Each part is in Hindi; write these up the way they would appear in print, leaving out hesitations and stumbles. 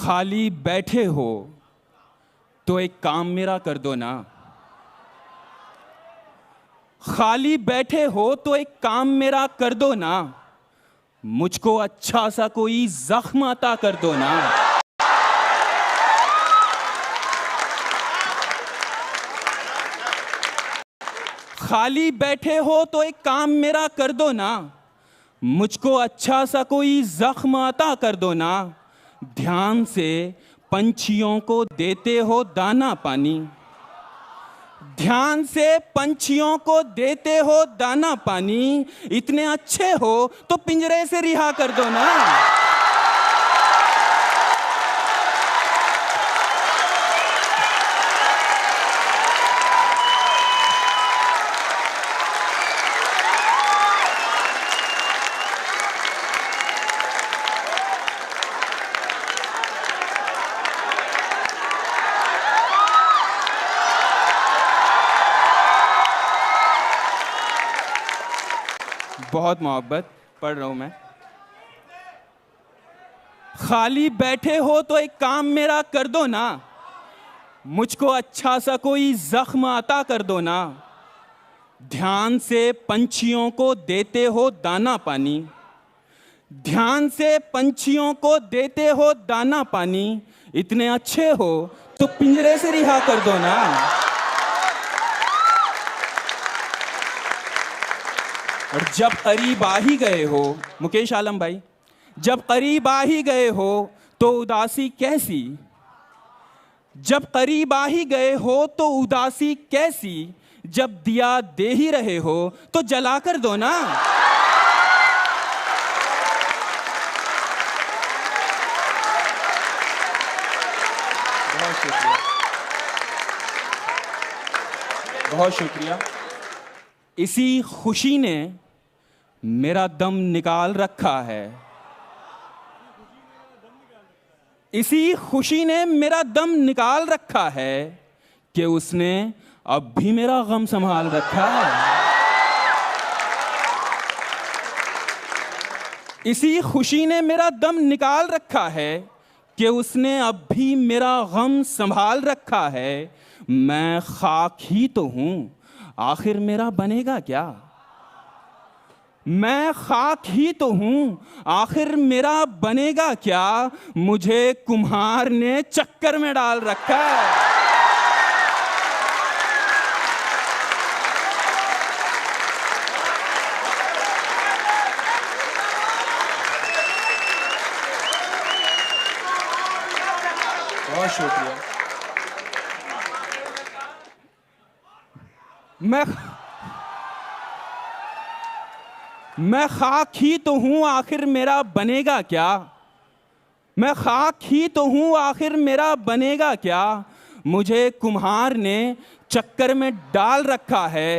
खाली बैठे हो तो एक काम मेरा कर दो ना। खाली बैठे हो तो एक काम मेरा कर दो ना। मुझको अच्छा सा कोई जख्म अता कर दो ना। खाली बैठे हो तो एक काम मेरा कर दो ना। मुझको अच्छा सा कोई जख्म अता कर दो ना। ध्यान से पंछियों को देते हो दाना पानी। ध्यान से पंछियों को देते हो दाना पानी। इतने अच्छे हो तो पिंजरे से रिहा कर दो ना। बहुत मोहब्बत पढ़ रहा हूं मैं। खाली बैठे हो तो एक काम मेरा कर दो ना। मुझको अच्छा सा कोई जख्म अता कर दो ना। ध्यान से पंछियों को देते हो दाना पानी। ध्यान से पंछियों को देते हो दाना पानी। इतने अच्छे हो तो पिंजरे से रिहा कर दो ना। और जब करीब आ ही गए हो, मुकेश आलम भाई, जब करीब आ ही गए हो तो उदासी कैसी। जब करीब आ ही गए हो तो उदासी कैसी। जब दिया दे ही रहे हो तो जला कर दो ना। बहुत शुक्रिया, बहुत शुक्रिया। इसी खुशी ने मेरा दम निकाल रखा है। इसी खुशी ने मेरा दम निकाल रखा है कि उसने अब भी मेरा गम संभाल रखा है। इसी खुशी ने मेरा दम निकाल रखा है कि उसने अब भी मेरा गम संभाल रखा है। मैं खाक ही तो हूं, आखिर मेरा बनेगा क्या। मैं खाक ही तो हूं, आखिर मेरा बनेगा क्या। मुझे कुम्हार ने चक्कर में डाल रखा है। बहुत शुक्रिया। मैं खाक ही तो हूं, आखिर मेरा बनेगा क्या। मैं खाक ही तो हूं, आखिर मेरा बनेगा क्या। मुझे कुम्हार ने चक्कर में डाल रखा है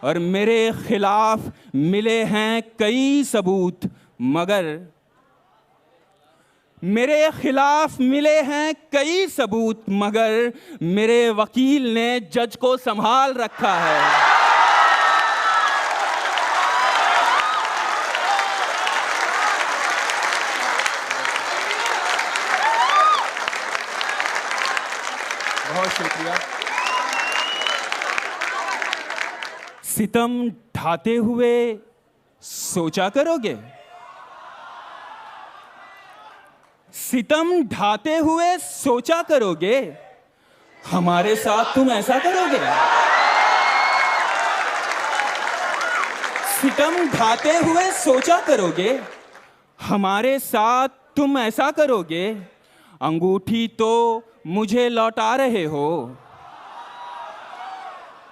और मेरे खिलाफ मिले हैं कई सबूत, मगर मेरे खिलाफ मिले हैं कई सबूत, मगर मेरे वकील ने जज को संभाल रखा है। बहुत शुक्रिया। सितम ढाते हुए सोचा करोगे। सितम ढाते हुए सोचा करोगे, हमारे साथ तुम ऐसा करोगे। सितम ढाते हुए सोचा करोगे, हमारे साथ तुम ऐसा करोगे। अंगूठी तो मुझे लौटा रहे हो।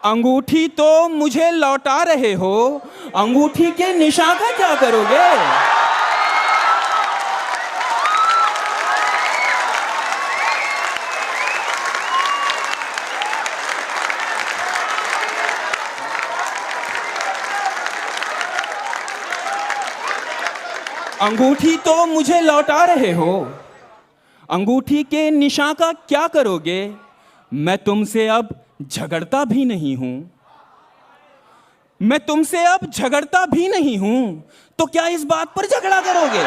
अंगूठी तो मुझे लौटा रहे हो। अंगूठी के निशान का क्या करोगे। अंगूठी तो मुझे लौटा रहे हो। अंगूठी के निशान का क्या करोगे। मैं तुमसे अब झगड़ता भी नहीं हूं। मैं तुमसे अब झगड़ता भी नहीं हूं, तो क्या इस बात पर झगड़ा करोगे।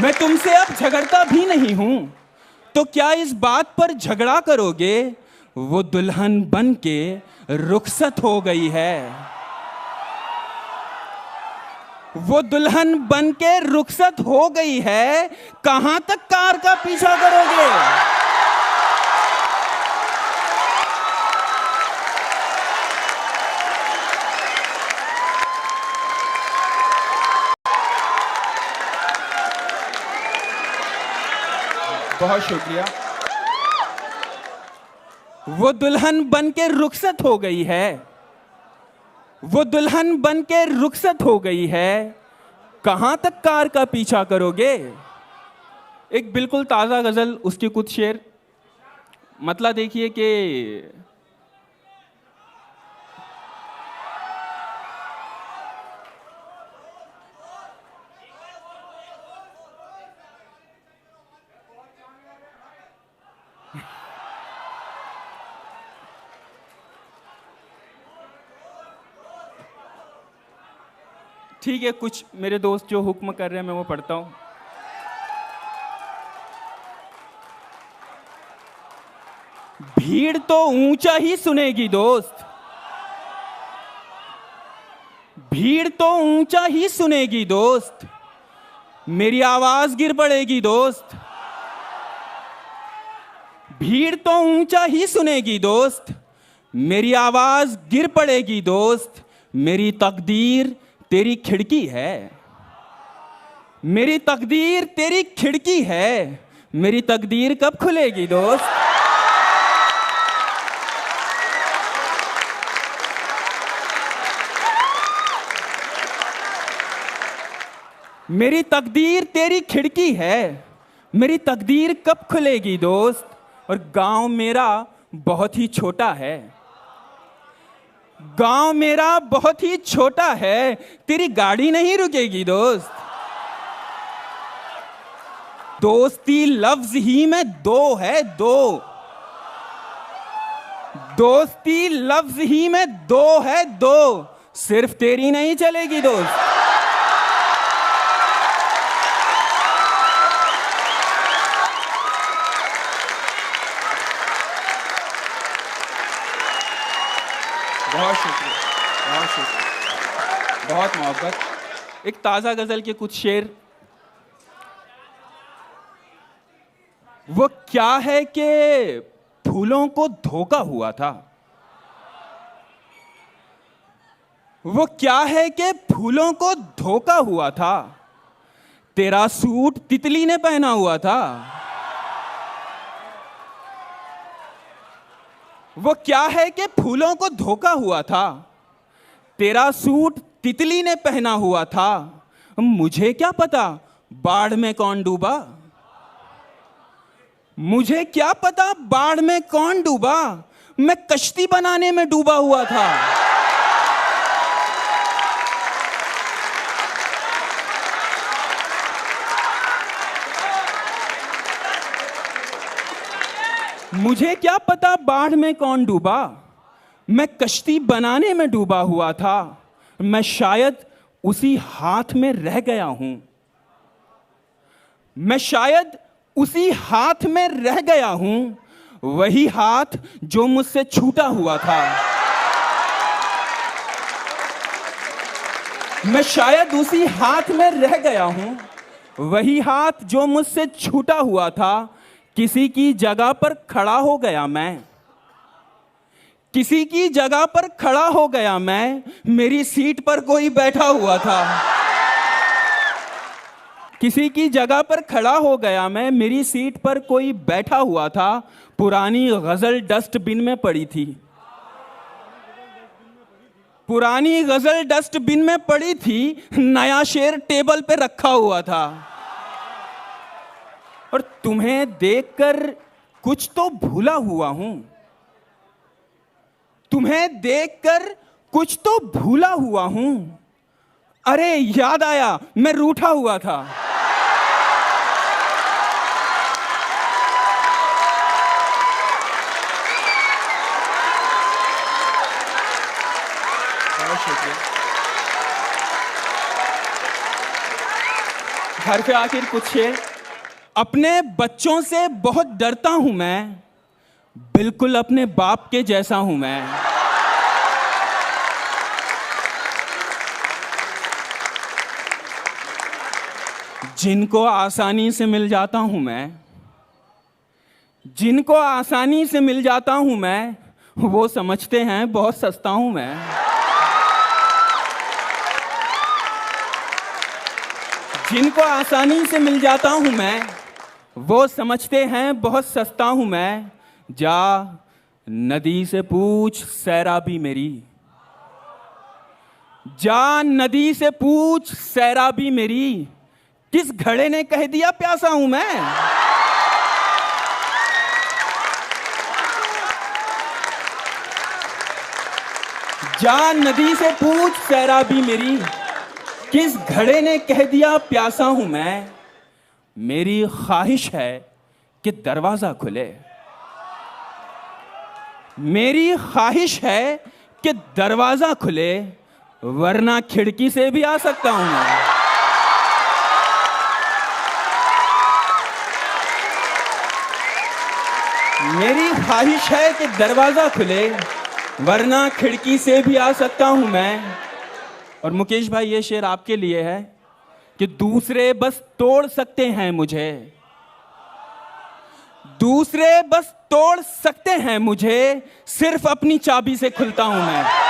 मैं तुमसे अब झगड़ता भी नहीं हूं, तो क्या इस बात पर झगड़ा करोगे? वो दुल्हन बन के रुखसत हो गई है। वो दुल्हन बन के रुखसत हो गई है, कहां तक कार का पीछा करोगे? बहुत शुक्रिया। वो दुल्हन बन के रुखसत हो गई है। वो दुल्हन बन के रुखसत हो गई है, कहां तक कार का पीछा करोगे? एक बिल्कुल ताजा गजल, उसके कुछ शेर। मतलब देखिए कि ठीक है, कुछ मेरे दोस्त जो हुक्म कर रहे हैं मैं वो पढ़ता हूं। भीड़ तो ऊंचा ही सुनेगी दोस्त, भीड़ तो ऊंचा ही सुनेगी दोस्त, मेरी आवाज गिर पड़ेगी दोस्त। भीड़ तो ऊंचा ही सुनेगी दोस्त, मेरी आवाज गिर पड़ेगी दोस्त। मेरी तकदीर तेरी खिड़की है, मेरी तकदीर तेरी खिड़की है, मेरी तकदीर कब खुलेगी दोस्त? मेरी तकदीर तेरी खिड़की है, मेरी तकदीर कब खुलेगी दोस्त? और गांव मेरा बहुत ही छोटा है, गांव मेरा बहुत ही छोटा है, तेरी गाड़ी नहीं रुकेगी दोस्त। दोस्ती लफ्ज ही में दो है, दो। दोस्ती लफ्ज ही में दो है, दो। सिर्फ तेरी नहीं चलेगी दोस्त। बहुत शुक्रिया, बहुत शुक्रिया, बहुत मोहब्बत। एक ताज़ा गज़ल के कुछ शेर। वो क्या है कि फूलों को धोखा हुआ था, वो क्या है कि फूलों को धोखा हुआ था, तेरा सूट तितली ने पहना हुआ था। वो क्या है कि फूलों को धोखा हुआ था, तेरा सूट तितली ने पहना हुआ था। मुझे क्या पता बाढ़ में कौन डूबा, मुझे क्या पता बाढ़ में कौन डूबा, मैं कश्ती बनाने में डूबा हुआ था। मुझे क्या पता बाढ़ में कौन डूबा, मैं कश्ती बनाने में डूबा हुआ था। मैं शायद उसी हाथ में रह गया हूं, मैं शायद उसी हाथ में रह गया हूं, वही हाथ जो मुझसे छूटा हुआ था। मैं शायद उसी हाथ में रह गया हूं, वही हाथ जो मुझसे छूटा हुआ था। किसी की जगह पर खड़ा हो गया मैं, किसी की जगह पर खड़ा हो गया मैं, मेरी सीट पर कोई बैठा हुआ था। किसी की जगह पर खड़ा हो गया मैं, मेरी सीट पर कोई बैठा हुआ था। पुरानी गजल डस्टबिन में पड़ी थी, पुरानी गजल डस्टबिन में पड़ी थी, नया शेर टेबल पे रखा हुआ था। और तुम्हें देखकर कुछ तो भूला हुआ हूं, तुम्हें देखकर कुछ तो भूला हुआ हूं। अरे याद आया मैं रूठा हुआ था। हरफ आखिर कुछ शेर। अपने बच्चों से बहुत डरता हूं मैं, बिल्कुल अपने बाप के जैसा हूं मैं। जिनको आसानी से मिल जाता हूं मैं, जिनको आसानी से मिल जाता हूं मैं, वो समझते हैं बहुत सस्ता हूं मैं। जिनको आसानी से मिल जाता हूं मैं, वो समझते हैं बहुत सस्ता हूं मैं। जा नदी से पूछ सैराबी मेरी, जा नदी से पूछ सैराबी मेरी, किस घड़े ने कह दिया प्यासा हूं मैं। जा नदी से पूछ सैराबी मेरी, किस घड़े ने कह दिया प्यासा हूं मैं। मेरी ख्वाहिश है कि दरवाजा खुले, मेरी ख्वाहिश है कि दरवाजा खुले, वरना खिड़की से भी आ सकता हूं मैं। मेरी ख्वाहिश है कि दरवाजा खुले, वरना खिड़की से भी आ सकता हूं मैं। और मुकेश भाई, ये शेर आपके लिए है कि दूसरे बस तोड़ सकते हैं मुझे, दूसरे बस तोड़ सकते हैं मुझे, सिर्फ अपनी चाबी से खुलता हूं मैं।